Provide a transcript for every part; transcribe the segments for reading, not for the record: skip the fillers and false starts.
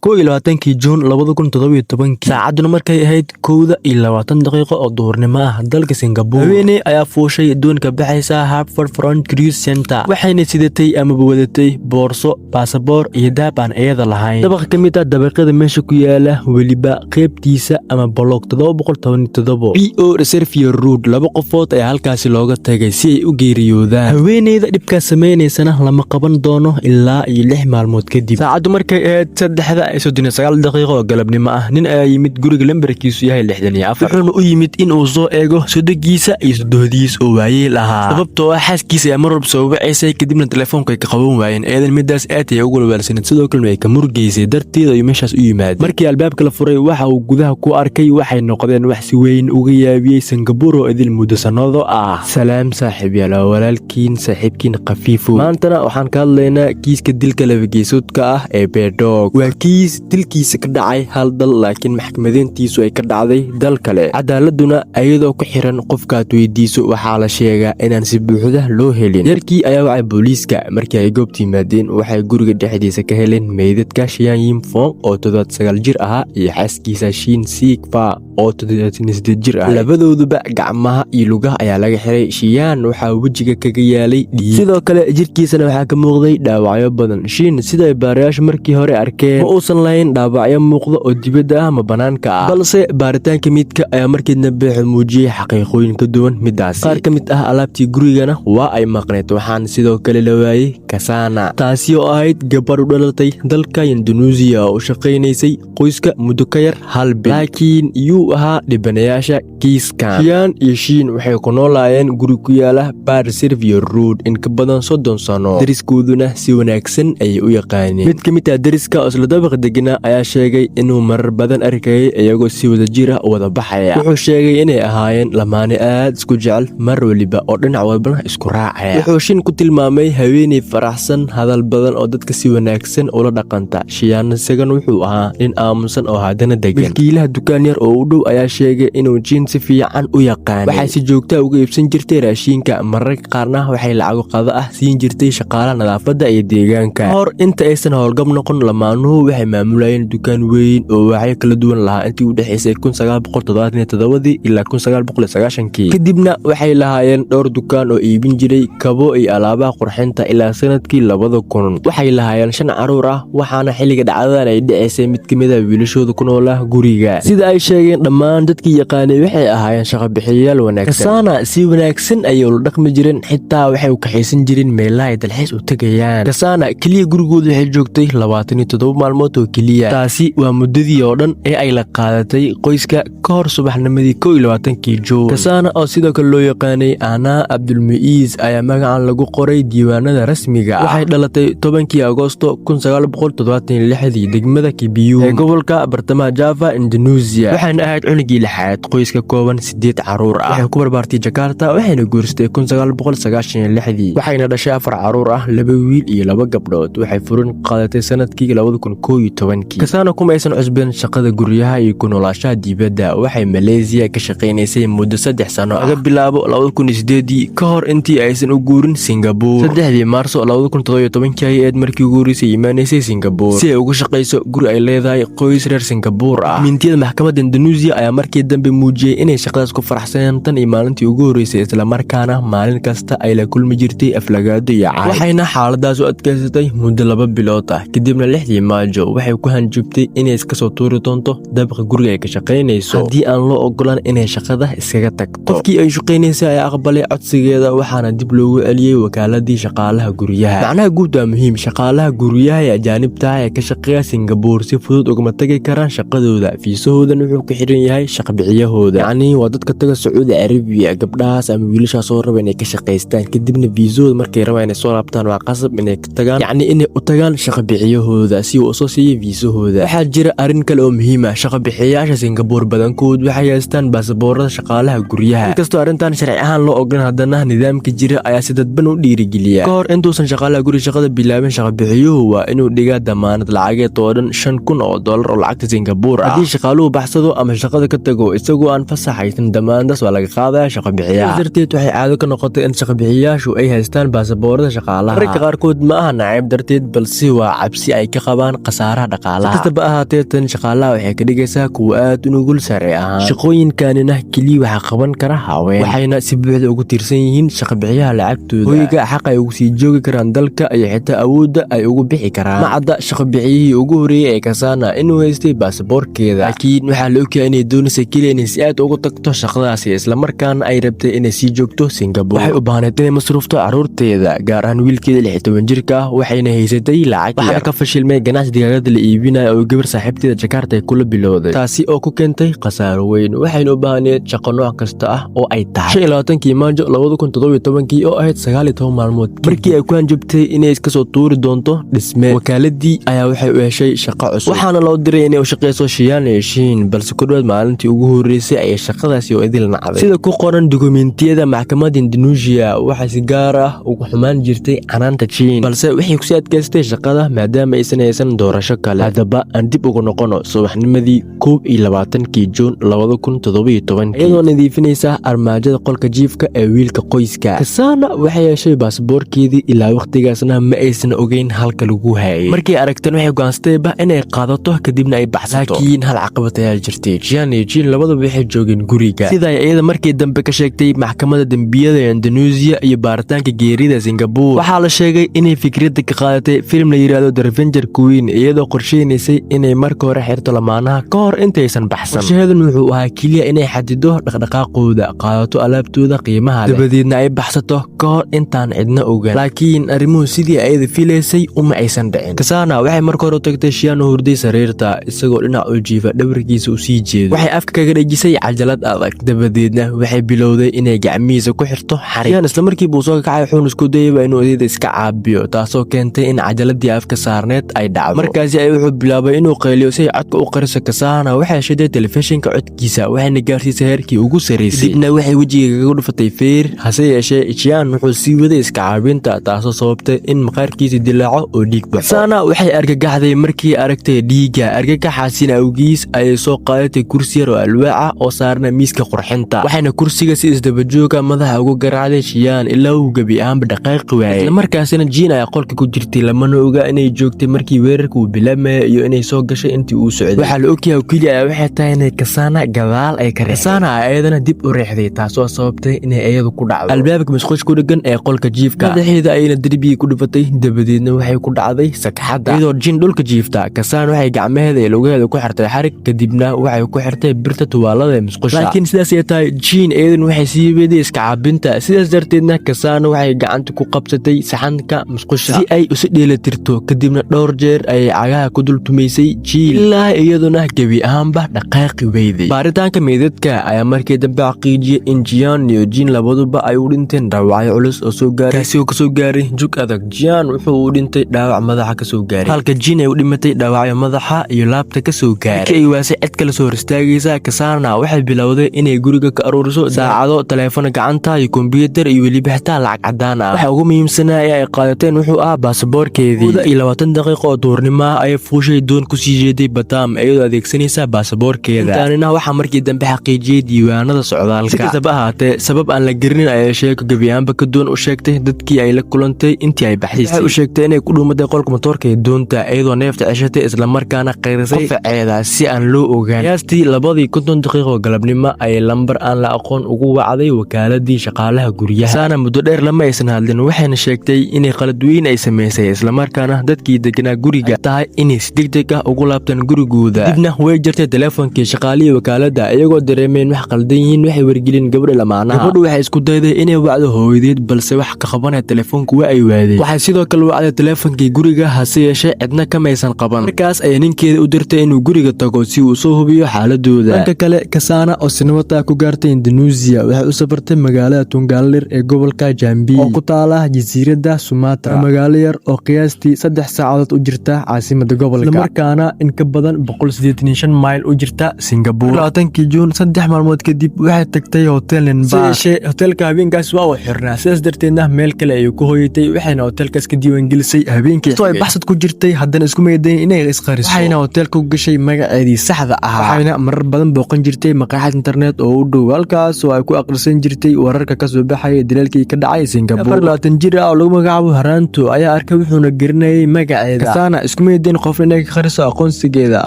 21 Juun 2017 saacaduna markay ahayd 1:20 oo duhurnimo ah dalka Singapore. Haweeney ayaa fuushay doonka baxaysa Harbourfront Cruise Center waxayna sidatay ama wadatay boorso, baasaboor iyo dahab aan iyada lahayn. Dabaq ka mid ah dabaqyada meesha ku yaala weliba qaybtiisa ama block 717 PO Reservoir Road. Laba qofood ayaa halkaasi looga tagay si ay u geeriyoodaan. Haweeneyda dhibka sameeynaysan lama qaban doono ilaa 6 maalmood kadib. Saacadu markay ahayd 3:39 daqiiqo oo galabnimo ah, nin ayaa yimid guriga lambarkiisu yahay 64 wuxuuna u yimid in uu soo eego sodogiisa iyo sodohdiis oo waayeel ahaa. Sababtoo ah xaaskiisa ayaa mar walba soo wacaysay kadibna telefoonka ay ka qaban waayeen. Eedan midaas aad ay ugu walwalsanid sidoo kale ay ka murgeysay darteeda ay meeshaas u yimaadeen. Markii albaabka la furay waxa uu gudaha ku arkay waxay noqdeen wax si weyn uga yaabiyay Singapore oo idil muddo sanado ah. Salaam saaxiibayaal, walaalkiin saaxiibkiin qafiifo. Maantana waxaan ka hadlaynaa kiiska dilka labageesoodka ah ee Bedok. Waa kiis dilkiisa ka dhacay hal dal laakiin maxkamadeyntiisu ay ka dhacday dal kale. Cadaaladuna ayadoo ku xiran qofkaad weydiiso waxaa la sheegaa inaan si buuxda loo helin. Yarkii ayaa wacay booliiska markii ay goobta yimaadeen waxay guriga dhexdiisa ka heleen meydadka Shian Yimfong oo 79 jir ahaa iyo xaaskiisa Shin Sikfa oo 38 jir ah. Labadooduba gacmaha iyo lugaha ayaa laga xiray. Shian waxaa wejiga kaga yaalay dhiig, sidoo kale jirkiisana waxaa ka muuqday dhaawacyo badan. Shin sida baarayaashu markii hore arkeen ma uusan lahayn dhaawacyo muuqda oo dibadda ah ama banaanka ah, balse baaritaanka midka ayaa markii dambe muujiyay xaqiiqooyin ka duwan midaas. Qaar ka mid ah alaabtii gurigana waa ay maqneed. Waxaan sidoo kale la waayay Kasana, taasi oo ahayd gabar u dhalatay dalka Indonesia oo u shaqaynaysay qoyska muddo ka yar hal bil, laakiin iyuu ahaa dhibanayaasha kiiskan. Shian iyo Shin waxay ku noolaayeen guri ku yaala Reservoir Road in ka badan 30 sano. Dariskooduna si wanaagsan ayay u yaqaaneen. Mid ka mid ah dariska oo isla dabaq deganaa ayaa sheegay inuu marar badan arkayay iyagoo si wada jir ah u wada baxaya. Wuxuu sheegay inay ahaayeen lamaane aad isku jecel mar waliba oo dhinac walbana isku raacaya. Wuxuu Shin ku tilmaamay haweeney faraxsan, hadal badan oo dadka si wanaagsan ula dhaqanta. Shian isagan wuxuu ahaa nin aamusan oo haddana degan. Milkiilaha dukaan yar oo u dhow ayaa sheegay inuu Shin si fiican u yaqaanay. Waxay si joogto ah uga iibsan jirtay raashinka, mararka qaarna waxay lacag qado ah siin jirtay shaqaalaha nadaafadda iyo deegaanka. Hor inta aysan howlgab noqon, lamaanuhu waxay maamulayeen dukaan weyn oo waxay kala duwan lahaa intii u dhaxaysay 1977 ilaa 1990. Kadibna waxay lahaayeen dhowr dukaan oo iibin jiray kabo iyo alaabaha qurxinta ilaa sanadkii 2000. Waxay lahaayeen 5 caruur ah, waxaana xilliga dhacdadan ay dhacaysay mid ka mid ah wiilashooda ku noolaa guriga. Sida ay sheegeen dhammaan dadkii yaqaanay waxay ahaayeen shaqo bixiyayaal wanaagsan. Kasana si wanaagsan ayay ula dhaqmi jireen, xitaa waxay u kaxaysan jireen meelaha ay dalxiis u tagayaan. Kasana kaliya gurigooda waxay joogtay 27 maalmood oo kaliya. Taasi waa muddadii oo dhan ee ay la qaadatay qoyska ka hor subaxnimadii 21 Juun. Kasana oo sidoo kale loo yaqaanay Ana Abdulmuiz ayaa magacan lagu qoray diiwaanada rasmiga ah. Waxay dhalatay 10 Agoosto 1976 degmada Kibiu ee gobolka bartamaha Java, Indonesia. Waxayna ahayd cunugii lixaad qoyska kooban 8 caruur ah. Waxay ku barbaartay Jakarta waxayna guursatay 1996. Waxayna dhashay 4 caruur ah, 2 wiil iyo 2 gabdhood. Waxay furin qaadatay sanadkii 2011. Kasana kuma aysan cusbeen shaqada guryaha iyo ku noolaashaha dibadda. Waxay Malaysia ka shaqaynaysay muddo 3 sano laga bilaabo 2008 ka hor intii aysan u guurin Singapore. 3 Maarso 2017 ayay markii ugu horeysay imaanaysay Singapore si ay ugu shaqayso guri ay leedahay qoys reer Singapore ah. Mintiyada maxkamadda Indonesia ayaa markii dambe muujiyay inay shaqadaas ku faraxsanayeen tan iyo maalintii ugu horeysay, isla markaana maalin kasta ay la kulmi jirtay aflagaado iyo caay. Waxayna xaaladaas u adkaysatay muddo 2 bilood ah. Kadibna 6 Maajo waxay ku hanjubtay inay iska soo tuuri doonto dabaqa guriga ay ka shaqaynayso haddii aan loo ogolaan inay shaqada iskaga tagto. Qofkii ay shaqaynaysay ayaa aqbalay codsigeeda waxaana dib loogu celiyay wakaaladii shaqaalaha guryaha. Macnaha guud waa muhiim. Shaqaalaha guryaha ee ajaanibta ah ee ka shaqeeya Singapore si fudud ugama tagi karaan shaqadooda. Fiisahoodan wuxuu ku xiran yahay shaqabixiyahooda. Yacni waa dadka taga Sacuudi Arabiya, gabdhahaas ama wiilashaas oo raba inay ka shaqaystaan kadibna fiisahooda markay rabaan inay soo laabtaan waa qasab inay ka tagaan, yacni inay u tagaan shaqabixiyahooda si uu soo siiyo fiisahooda. Waxaa jira arrin kale oo muhiim ah. Shaqabixiyayaasha Singapore badankood waxay haystaan baasaboorada shaqaalaha guryaha. Inkastoo arrintan sharci ahaan loo ogolaan, haddana nidaamka jira ayaa si dadban u dhiirigeliya. Ka hor intuusan shaqaalaha guriga shaqada bilaabin, shaqabixiyuhu waa inuu dhigaa damaanad lacageed oo dhan $5,000 oo lacagta Singapore ah. Haddii shaqaaluhu baxsado ama shaqada ka tago isagoo aan fasax haysan, damaanadaas waa laga qaadaya shaqabixiyaha. Sidaas darteed waxay caado ka noqotay in shaqabixiyayaashu ay haystaan baasaboorada shaqaalaha. Mararka qaarkood ma aha nacayb darteed, balse waa cabsi ay ka qabaan khasaare khasaaraha dhaqaalaha. Si kastaba ahaatee, tan shaqaalaha waxay ka dhigaysaa kuwa aad u nugul sharci ahaan. Shaqooyinkanina keliya waxaa qaban kara haween, waxayna si buuxda ugu tiirsan yihiin shaqabixiyaha lacagtooda. Hoyga xaq ay ugu sii joogi karaan dalka iyo xitaa awoodda ay ugu bixi karaan. Ma cadda shaqabixiyihii ugu horeeyay ee Cassandra inuu haystay baasaboorkeeda, laakiin waxaa la ogyahay inay doonaysa keliya inay si aad ugu tagto shaqadaasi, islamarkaana ay rabtay inay sii joogto Singapore. Waxay u baahneed inay masruufto carruurteeda, gaar ahaan wiilkeeda 16 jirka ah, waxayna haysatay lacag yar. Waxaa ka fashilmay ganacsi digaagada la iibinayo oo gabar saaxiibteeda Jakarta ay kula bilowday, taasi oo ku keentay khasaaro weyn. Waxayna u baahneed shaqo nooc kasta ah oo ay tahay. 25 Maajo 2017 oo ahayd 19 maalmood markii ay ku hanjabtay inay iska soo tuuri doonto dhisme, wakaaladii ayaa waxay u heshay shaqo cusub, waxaana loo diray inay u shaqeyso Shiyan Yashin, balse ku dhawaad maalintii ugu horeysay ayay shaqadaasi oo idil nacday. Sida ku qoran dukumentiyada maxkamadda Indonesia, waxay si gaar ah ugu xumaan jirtay canaanta Jin, balse waxay ku sii adkaystay shaqada maadaama aysan haysan doorasho kale. Haddaba aan dib ugu noqono subaxnimadii 21 Juun 2017, iyadoo nadiifinaysa armaajada qolka jiifka ee wiilka qoyska. Cassandra waxay heshay baasaboorkeedii, ilaa waqtigaasna ma aysan ogeyn halka lagu hayay. Markay aragteen waxay go'aansatayba inay qaadato kadibna ay baxsato, laakiin hal caqabad ayaa jirtay. Shiyan iyo Jin labadaba waxay joogeen guriga, sida ay iyada markii dambe ka sheegtay maxkamadda dembiyada ee Indonesia iyo baaritaanka geerida Singapore. Waxaa la sheegay inay fikradda ka qaadatay film la yiraahdo The Revenge Queen, iyadoo qorsheynaysay inay marka hore xirto lamaanaha ka hor intaysan baxsan. Qorshaheedan wuxuu ahaa keliya inay xadido dhaqdhaqaaqooda, qaadato alaabtooda qiimaha leh, dabadeedna ay baxsato ka hor intaan cidna ogaan. Laakiin arrimuhu sidii ayada filaysay uma aysan dhicin. Cassandra waxay marka hore u tagtay Shiyan oo hurday sariirta, isagoo dhinac u jiifa dhabarkiisa u sii jeedo. Waxay afka kaga dhejisay cajalad adag, dabadeedna waxay bilowday inay gacmihiisa ku xirto xarig. Shiyan isla markiiba uu soo kacay wuxuuna isku dayayba inuu eedada iska caabiyo, taasoo keentay in cajaladii afka saarneed ay dhacdo. Markaasi ay wuxuu bilaabay inuu qayliyo si ay codka u qariso. Cassandra waxay shiday telefishinka codkiisa, waxayna gaarsiisay heerkii ugu sarreysay, kadibna waxay wejiga kaga dhufatay feer. Hase yeeshee, Shiyan wuxuu sii waday iska caabinta, taasoo sababtay in maqaarkiisa dilaaco oo dhiig baxo. Cassandra waxay argagaxday markii aragtay dhiigga. Argagaxaasina awgiis ayay soo qaadatay kursi yar oo alwaax ah oo saarna miiska qurxinta, waxayna kursiga si isdaba jooga madaxa ugu garaacday Shiyan ilaa uu gebi ahaanba dhaqaaqi waayay. Isla markaasina Jin ayaa qolka ku jirtay, lamana oga inay joogtay markii weerarka uu bilaabmayay iyo inay soo gashay intii uu socday. waxaa la ogyahay keliya ayaa waxay tahay inay Cassandra gadaal ay ka riixday. Cassandra ayadana dib u riixday, taasoo sababtay inay iyadu ku dhacdo albaabka musqusha ku dhagan ee qolka jiifka. Madaxeeda ayayna derbiga ku dhufatay, dabadeedna waxay ku dhacday sagxadda iyadoo Jin dhulka jiifta. Cassandra waxay gacmaheeda iyo lugaheeda ku xirtay xarig, kadibna waxay ku xirtay birta tuwaalada ee musqusha. Laakiin sidaas ay tahay, Jin iyadan waxay sii weeday iska caabinta, sidaas darteedna Cassandra waxay gacanta ku qabsatay saxanka musqusha si ay isu dheelatirto, kadibna dhowr jeer ayay cagaha ku dul tumaysay Jin ilaa iyaduna gebi ahaanba dhaqaaqi weyday. Baaritaanka meydadka ayaa markii dambe xaqiijiyay in Shiyan iyo Jin labaduba ay u dhinteen dhaawacyo culus oo soo gaaray, kaasi oo kasoo gaaray jug adag. Shiyan wuxuu u dhintay dhaawac madaxa kasoo gaaray, halka Jin ay u dhimatay dhaawacyo madaxa iyo laabta kasoo gaaray. Markii ay waasay cid kale soo hor istaagaysa, Cassandra waxay bilowday inay guriga ka aruuriso saacado, taleefano gacanta iyo kombiyuutar iyo weliba xitaa lacag cadaan ah. Waxa ugu muhiimsanaa ee ay qaadateen wuxuu ahaa baasaboorkeedii. 20 daqiiqo oo duurnimo ah ayay fuushay doon ku sii jeeday Batam iyadoo adeegsanaysa baasaboorkeeda. Intaanina waxaa markii dambe xaqiijiyay diiwaanada socdaalka. Si kastaba ahaatee, sabab aan la garinin ayay sheeko gebi ahaanba ka doon u sheegtay dadkii ay la kulantay intii ay baxaysay. Waxay u sheegtay inay ku dhuumatay qolka matoorka ee doonta, iyadoo neefta ceshatay isla markaana qayrisay qofaceeda si aan loo ogaan. Qiyaastii 50 daqiiqo galabnimo ayay lambar aan la aqoon ugu wacday wakaaladii shaqaalaha guryaha. Cassandra muddo dheer lama aysan hadlin, waxayna sheegtay inay qalad weyn ay samaysay, isla markaana dadkii deganaa guriga tahay inay si degdeg ah ugu laabtaan gurigooda. Dibna way jartay teleefonkii shaqaalihii wakaaladda, iyagoo dareemeen wax qaldan yihiin. waxay wargelin gabadha lamaanaha. Gabadhu waxay isku dayday inay wacdo hooyadeed, balse wax ka qabanaya teleefonku waa ay waadeen. waxay sidoo kale wacday teleefonkii guriga, hase yeeshee cidna kamaysan qaban. markaas ayay ninkeeda u dirtay inuu guriga tago si uu soo hubiyo xaaladooda. dhanka kale, Cassandra oo sinimada ku gaartay Indonesia waxay u safartay magaalada Tunggalir ee gobolka Jambi oo ku taala jasiiradda Sumatra, magaalo yar oo qiyaastii 3 saacadood u jirta caasimadda gobolka, isla markaana in ka badan 185 mayl u jirta Singapore. 20 Juun 3 maalmood kadib waxay tagtay hotel Nenba. hotelka habeenkaas waa uu xirnaa, sidaas darteedna meel kale ayay ku hooyatay, waxayna hotelkaas ka diiwaangelisay habeenkii ay baxsad ku jirtay, haddana isku mayday inay isqariso. waxayna hotelka ku gashay magaceedii saxda ahaa, waxayna marar badan booqan jirtay maqaaxid internet oo u dhow halkaas oo ay ku aqrisan jirtay wararka ka soo baxaya dilaalkii ka dhacay Singapore. 24 jir ah oo lagu magacaabo Haranto ayaa arkay wuxuuna garanayay magaceeda. Cassandra isku diidan qof inay ka khariso aqoonsigeeda.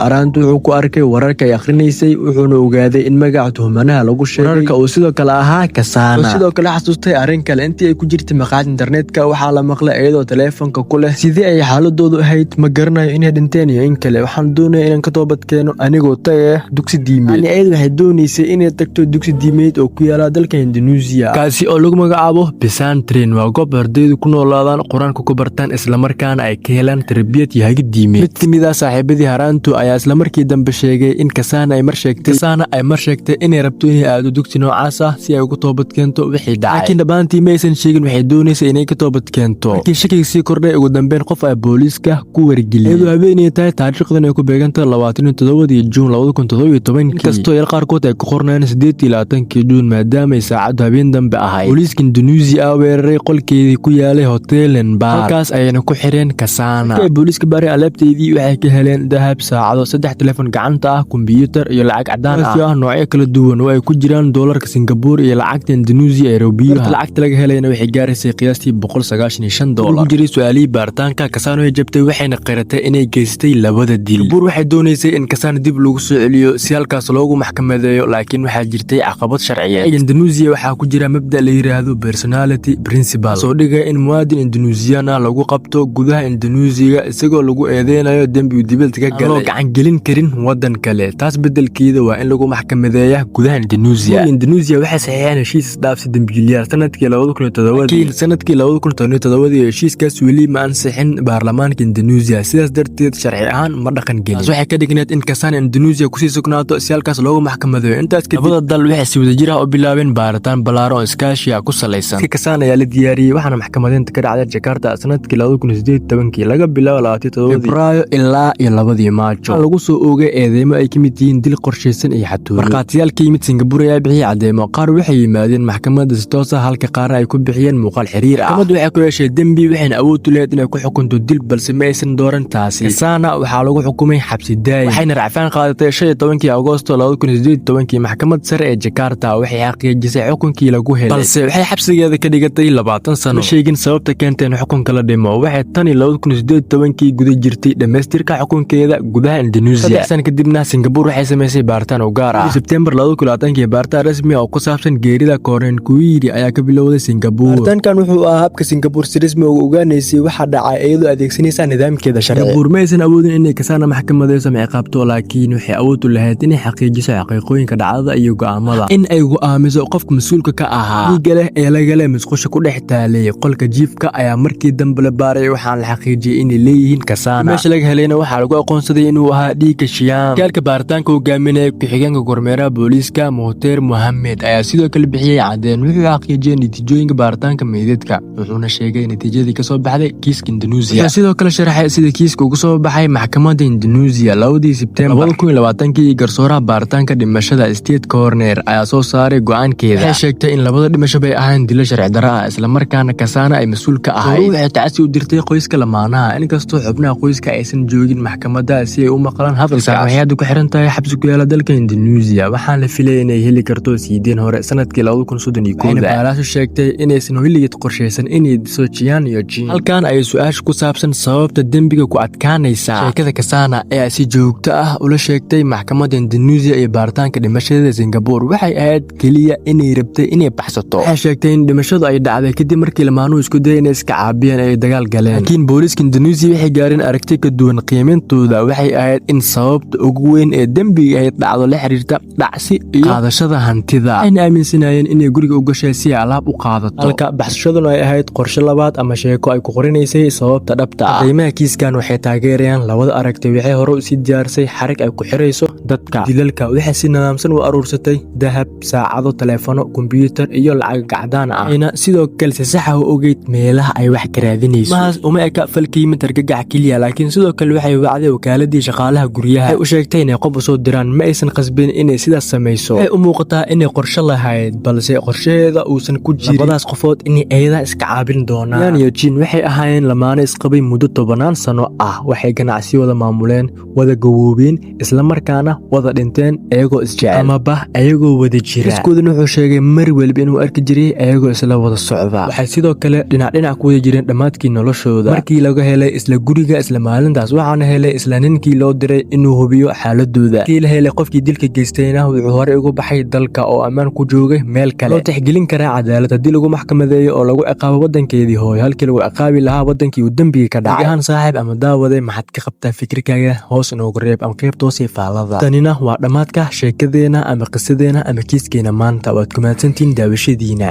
Araantu wuxuu ku arkay wararka ay akhrinaysay wuxuuna ogaaday in magaca tuhmanaha lagu sheegay wararka uu sidoo kale ahaa Cassandra. Sidoo kale xasuustay arrin kale intii ay ku jirtay maqaayad internetka waxaa la maqlay iyadoo taleefanka ku leh sidii ay xaaladoodu ahayd ma garanayo inay dhinteen iyo in kale. Waxaan doonayaa inaan ka toobad keeno anigoo tagaya dugsi diimeed. Iyadu waxay doonaysay inay tagto dugsi diimeed oo ku yaala dalka Indonesia kaasi oo lagu magacaabo Pesantren. waa goob ardaydu ku noolaadaan quraanka ku bartaan isla markaana ay ka helaan tarbiyad iyo hagid diimeed. mid kamid ah saaxiibadii Haraantu ayaa isla markii dambe sheegay in Cassandra ay mar sheegtay inay rabto inay aado dugsi noocaas ah si ay ugu toobad keento wixii dhacay. laakiin dhammaantii ma aysan sheegin waxay doonaysay inay ka toobad keento. markii shakiga sii kordhay ugu dambeyn qof ay booliiska ku wargeliyay iyadoo habeenay tahay taariikhdan ay ku beegantahay 27 Juun 2017 inkastoo yar qaarkood ay ku qornayeen 28 Juun maadaama ay saacadu habeen dambe ahayd. booliiska Indonesia weeraray qolkeedii ku yaalay Hotel Bar halkaas ayayna ku xireen Cassandra. markii booliiska baaray alaabteedii waxay ka heleen dahab, saacado, 3 telefoon gacanta ah, kombiyuutar iyo lacag cadaan ah noocyo kala duwan oo ay ku jiraan doolarka Singapore iyo lacagta Indonesia ee rubiyaha. lacagta laga helayna waxay gaaraysay qiyaastii $195. ugu jiray su'aalihii baaritaanka Cassandra way jabtay waxayna qiratay inay geystay labada dil. Singapore waxay doonaysay in Cassandra dib lagu soo celiyo si halkaas loogu maxkamadeeyo laakiin waxaa jirtay caqabad sharciyeed. Indonesia waxaa ku jira mabda la yiraahdo personality principle soo dhigay in muwaadin Indonesian ah lagu qabto gudaha Indonesia isagoo lagu eedeynayo dambi dibadda ka galay oo gacan gelin karin wadan kale. taas bedelkeeda waa in lagu maxkamadeeyaa gudaha Indonesia. Indonesia waxay saxiixeen heshiis dhaafsi dambiilayaal sanadkii 2007 laakiin sanadkii 2017 heshiiskaas weli ma ansixin baarlamaanka Indonesia. sidaas darteed sharci ahaan ma dhaqan gelin. waxay ka dhigneed in Cassandra Indonesia ku sii sugnaato si halkaas loogu maxkamadeeyo. intaas kadib labada dal waxay si wadajir ah u bilaabeen baaritaan ballaaran oo iskaashi ku saleysan. Cassandra ayaa la diyaariyay waxaana maxkamadeynta ka dhacday Jakarta sanadkii 2018 laga bilaabo 27 Febraayo ilaa 2 Maajo. lagu soo oogay eedeymo ay kamid yihiin dil qorsheysan iyo xatooyo. markhaatiyaal ka yimid Singapore ayaa bixiyay cadeymo. qaar waxay yimaadeen maxkamadda si toos ah halka qaarna ay ku bixiyeen muuqaal xiriir ah. maxkamaddu waxay ku yeeshay dembi waxayna awood u leedahay inay ku xukunto dil balse ma aysan dooran taasi. Cassandra waxaa lagu xukumay xabsi daa'im waxayna racfaan qaadatay 15 Agoosto 2018 maxkamadda sare ee Jakarta waxay xaqiijisay xukunkii lagu helay balse waxay xabsigeeda ka dhigatay 20 sano. ma sheegin sababta keentay in xukunka la dhimo. waxay tan 2018 guda jirtay dhamaystirka xukunkeeda gudaha Indonesia. 3 sano kadibna Singapore waxay sameysay baaritaan u gaar ah. September 2020 baaritaan rasmi ah oo ku saabsan geerida Kooren Kuiri ayaa ka bilowday Singapore. baaritaankan wuxuu ahaa habka Singapore si rasmi ah u ogaanaysay waxa dhacay iyadoo adeegsanaysa nidaamkeeda sharci. Singapore ma aysan awoodin inay Cassandra maxkamadeyso ama ciqaabto laakiin waxay awood u lahayd inay xaqiijiso xaqiiqooyinka dhacdada iyo go'aamada. in ay go'aamiso qofka mas'uulka ka ahaa dhiigga leh ee laga leh musqusha ku dhex taalay qolka jiifka ayaa markii dambe la baaray waxaan la xaqiijiyay inay leeyihiin Cassandra. meesha laga helayna waxaa lagu aqoonsaday inuu ahaa dhiigga Shyam. kaalka baaritaanka hogaaminaya ku-xigeenka kormeeraha booliiska Mohamed Mohamed ayaa sidoo kale bixiyay cadeen. wuxuu xaqiijiyay natiijooyinka baaritaanka meydadka wuxuuna sheegay natiijadii ka soo baxday kiiska Indonesia. wuxuu sidoo kale sharaxay sida kiiska uga soo baxay maxkamadda Indonesia 2 September 2020 garsooraha baaritaanka dhimashada State Coroner ayaa soo saaray go'aankeeda. waxay sheegtay in labada dhimasho bay ahayn dilo sharci darro ah isla markaana Cassandra ay mas'uul ka ahayd. waxay tacsi u dirtay qoyska lamaanaha inkastoo xubnaha qoyska aysan joogin maxkamadda si ay u maqlaan hadalkaas. waxay hadda ku xiran tahay xabsi ku yaala dalka Indonesia waxaan la filayay inay heli karto siideen hore sanadkii 2031. baaraashu sheegtay inaysan weligeed qorsheysan inay diso Jian iyo Jin. halkan ay su'aasha ku saabsan sababta dembiga ku adkaanaysa. sheekada Cassandra ayaa si joogto ah ula sheegtay maxkamadda Indonesia iyo baaritaanka dhimashada Singapore waxay ahayd kaliya inay rabtay inay baxsato. waxay sheegtay in dhimashadu ay dhacday kadib markii lamaanuhu isku dayay inay iska caabiyeen ay dagaal galeen. laakiin booliiska Indonesia waxay gaareen aragti ka duwan. qiimintooda waxay ahayd in sababta ugu weyn ee dembiga ay dhacdo la xiriirta dhacsi iyo qaadashada hantida. waxayna aaminsanayeen inay guriga u gashay si ay alaab u qaadato halka baxsashaduna ay ahayd qorshe labaad ama sheeko ay ku qorinaysay sababta dhabta ah. qiimaha kiiskan waxay taageerayaan labada aragti. waxay hore u sii diyaarisay xarig ay ku xirayso dadka dilalka. waxay si nidaamsan u aruursatay dahab, saacado, taleefano, kombiyuutar iyo lacag gacdaan ah. ayna sidoo kale si sax ah u ogeyd meelaha ay wax ka raadinayso. mahaas uma eka falkii mid argagax keliya laakiin sidoo kale waxay wacday wakaaladii shaqaalaha guryaha. waxay u sheegtay inay qof u soo diraan ma aysan qasbin inay sidaas samayso. waxay u muuqataa inay qorshe lahayd balse qorsheheeda uusan ku jirin labadaas qofood inay eedaha iska caabin doonaan. Jian iyo Jin waxay ahaayeen lamaane isqabay muddo 10 sano ah. waxay ganacsi wada maamuleen, wada gawoobeen isla markaana marna wada dhinteen ayagoo isjecel amaba ayagoo wada jira. kiiskooduna wuxuu sheegay mar waliba inuu arki jiray ayagoo isla wada socda. waxay sidoo kale dhinac ku wada jireen dhammaadkii noloshooda. markii laga helay isla guriga isla maalintaas waxaana helay isla ninkii loo diray inuu hubiyo xaaladooda. markii la helay qofkii dilka geystayna wuxuu horey uga baxay dalka oo ammaan ku joogay meel kale. loo tixgelin karaa cadaalad haddii lagu maxkamadeeyo oo lagu ciqaabo wadankeedii hooyo halkii lagu ciqaabi lahaa wadankii uu dembiga ka dhacay. ahaan saaxiib ama daawaday maxaad ka qabtaa fikirkaaga hoos inoogu reeb ama qaybta hoos ee faalada. tanina waa dhammaadka sheekadeena ama qisadeena ama kiiskeena maanta. waad ku mahadsantihiin daawashadiina.